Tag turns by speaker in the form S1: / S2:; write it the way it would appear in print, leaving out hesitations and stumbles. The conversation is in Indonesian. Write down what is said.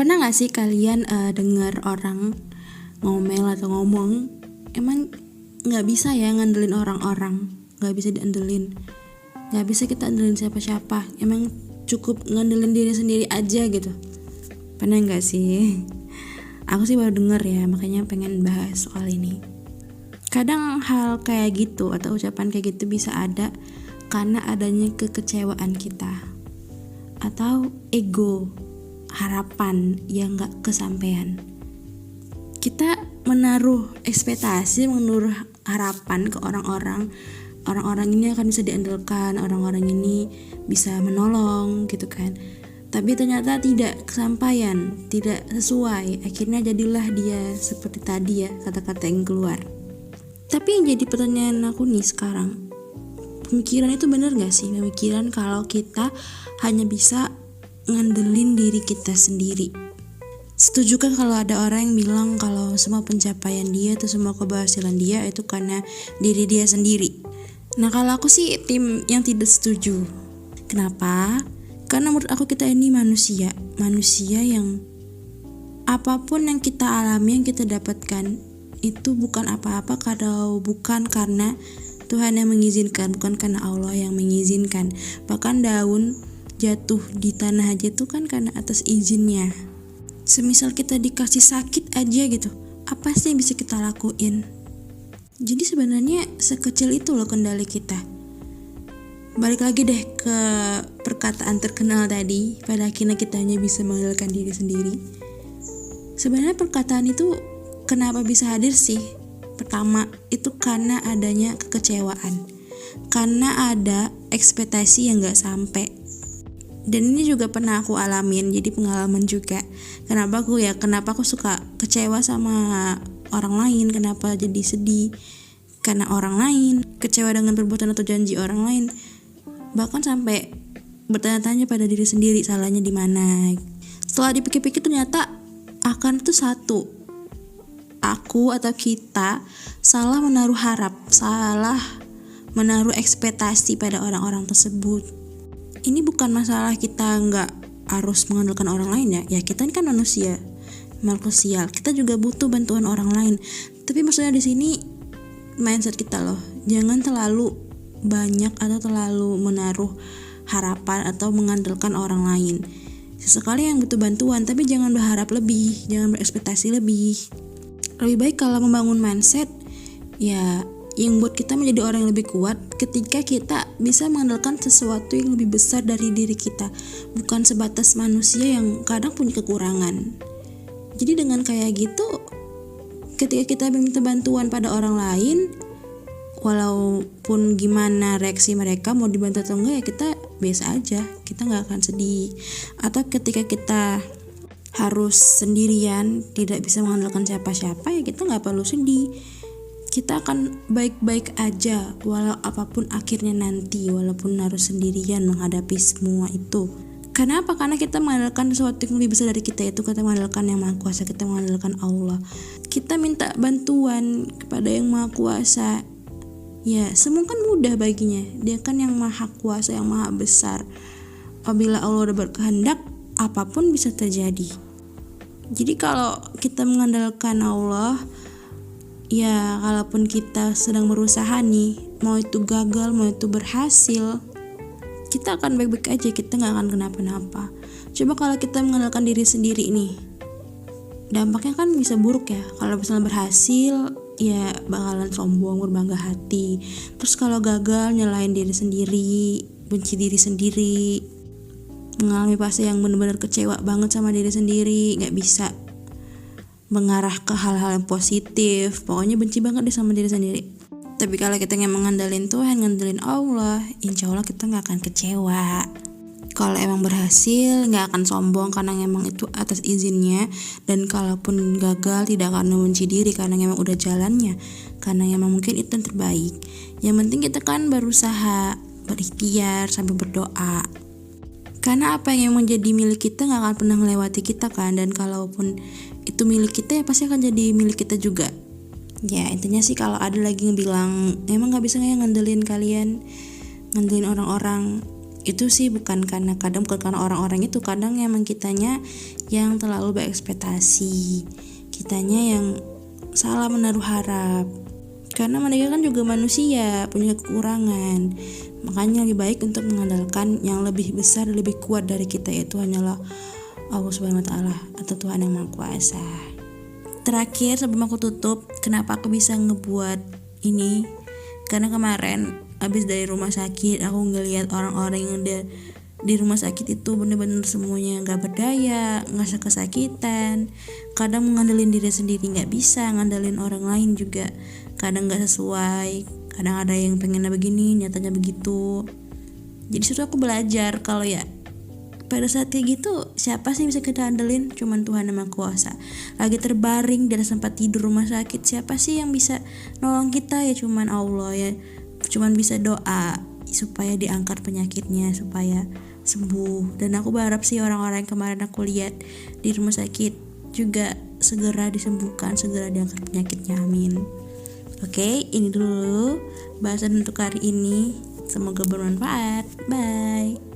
S1: Pernah gak sih kalian dengar orang ngomel atau ngomong, emang gak bisa ya ngandelin orang-orang, gak bisa diandelin, gak bisa kita andelin siapa-siapa, emang cukup ngandelin diri sendiri aja gitu. Pernah gak sih? Aku sih baru denger ya, makanya pengen bahas soal ini. Kadang hal kayak gitu atau ucapan kayak gitu bisa ada karena adanya kekecewaan kita atau ego, harapan yang gak kesampaian. Kita menaruh ekspektasi, menaruh harapan ke orang-orang ini akan bisa diandalkan, orang-orang ini bisa menolong gitu kan. Tapi ternyata tidak kesampaian, tidak sesuai. Akhirnya jadilah dia seperti tadi ya, kata-kata yang keluar. Tapi yang jadi pertanyaan aku nih sekarang, pemikiran itu benar gak sih? Pemikiran kalau kita hanya bisa ngandelin diri kita sendiri. Setujukah kalau ada orang yang bilang kalau semua pencapaian dia atau semua keberhasilan dia itu karena diri dia sendiri? Nah, kalau aku sih tim yang tidak setuju. Kenapa? Karena menurut aku kita ini manusia yang apapun yang kita alami, yang kita dapatkan itu bukan apa-apa kalau bukan karena Tuhan yang mengizinkan, bukan karena Allah yang mengizinkan. Bahkan daun jatuh di tanah aja itu kan karena atas izinnya. Semisal kita dikasih sakit aja gitu, apa sih yang bisa kita lakuin? Jadi sebenarnya sekecil itu loh kendali kita. Balik lagi deh ke perkataan terkenal tadi, pada akhirnya kita hanya bisa mengandalkan diri sendiri. Sebenarnya perkataan itu kenapa bisa hadir sih? Pertama, itu karena adanya kekecewaan, karena ada ekspektasi yang gak sampai. Dan ini juga pernah aku alamin, jadi pengalaman juga. Kenapa aku suka kecewa sama orang lain, kenapa jadi sedih karena orang lain, kecewa dengan perbuatan atau janji orang lain. Bahkan sampai bertanya-tanya pada diri sendiri salahnya di mana. Setelah dipikir-pikir ternyata akan itu satu, aku atau kita salah menaruh harap, salah menaruh ekspektasi pada orang-orang tersebut. Ini bukan masalah kita nggak harus mengandalkan orang lain ya kita kan manusia, makhluk sosial, kita juga butuh bantuan orang lain. Tapi maksudnya di sini mindset kita loh, jangan terlalu banyak atau terlalu menaruh harapan atau mengandalkan orang lain. Sesekali yang butuh bantuan, tapi jangan berharap lebih, jangan berekspektasi lebih. Lebih baik kalau membangun mindset ya yang buat kita menjadi orang yang lebih kuat ketika kita bisa mengandalkan sesuatu yang lebih besar dari diri kita, bukan sebatas manusia yang kadang punya kekurangan. Jadi dengan kayak gitu, ketika kita minta bantuan pada orang lain, walaupun gimana reaksi mereka mau dibantu atau enggak ya kita biasa aja, kita gak akan sedih. Atau ketika kita harus sendirian, tidak bisa mengandalkan siapa-siapa ya kita gak perlu sedih, kita akan baik-baik aja walau apapun akhirnya nanti, walaupun harus sendirian menghadapi semua itu. Karena apa? Karena kita mengandalkan sesuatu yang lebih besar dari kita, yaitu kita mengandalkan yang Maha Kuasa, kita mengandalkan Allah. Kita minta bantuan kepada yang Maha Kuasa, ya semua kan mudah baginya, dia kan yang Maha Kuasa, yang Maha Besar. Apabila Allah udah berkehendak, apapun bisa terjadi. Jadi kalau kita mengandalkan Allah, ya kalaupun kita sedang berusaha nih, mau itu gagal, mau itu berhasil, kita akan baik-baik aja, kita gak akan kenapa-napa. Coba kalau kita mengandalkan diri sendiri nih, dampaknya kan bisa buruk ya. Kalau misalnya berhasil, ya bakalan sombong, berbangga hati. Terus kalau gagal, nyalain diri sendiri, benci diri sendiri, mengalami fase yang benar-benar kecewa banget sama diri sendiri, gak bisa mengarah ke hal-hal yang positif, pokoknya benci banget deh sama diri sendiri. Tapi kalau kita yang mengandalin Tuhan, ngandelin Allah, insya Allah kita gak akan kecewa. Kalau emang berhasil gak akan sombong karena emang itu atas izinnya. Dan kalaupun gagal tidak akan membenci diri karena emang udah jalannya, karena emang mungkin itu yang terbaik. Yang penting kita kan berusaha, berikhtiar, sambil berdoa. Karena apa yang emang jadi milik kita gak akan pernah melewati kita kan. Dan kalaupun itu milik kita ya pasti akan jadi milik kita juga. Ya intinya sih kalau ada lagi yang bilang emang gak bisa ngandelin kalian, ngandelin orang-orang, Itu sih bukan karena orang-orang itu, kadang emang kitanya yang terlalu berekspektasi, kitanya yang salah menaruh harap. Karena mereka kan juga manusia, punya kekurangan. Makanya lebih baik untuk mengandalkan yang lebih besar, lebih kuat dari kita, yaitu hanyalah Allah Subhanahu wa taala atau Tuhan yang Maha Kuasa. Terakhir sebelum aku tutup, kenapa aku bisa ngebuat ini? Karena kemarin habis dari rumah sakit, aku ngeliat orang-orang yang di rumah sakit itu bener-bener semuanya nggak berdaya, ngerasa kesakitan, kadang ngandelin diri sendiri nggak bisa, ngandelin orang lain juga kadang nggak sesuai, kadang ada yang pengennya begini nyatanya begitu. Jadi situ aku belajar kalau ya pada saat kayak gitu siapa sih bisa kita andelin? Cuman Tuhan yang Maha Kuasa. Lagi terbaring dan sempat tidur rumah sakit, siapa sih yang bisa nolong kita? Ya cuman Allah ya. Cuman bisa doa supaya diangkat penyakitnya, supaya sembuh. Dan aku berharap sih orang-orang yang kemarin aku lihat di rumah sakit juga segera disembuhkan, segera diangkat penyakitnya, amin. Oke, ini dulu bahasan untuk hari ini, semoga bermanfaat. Bye.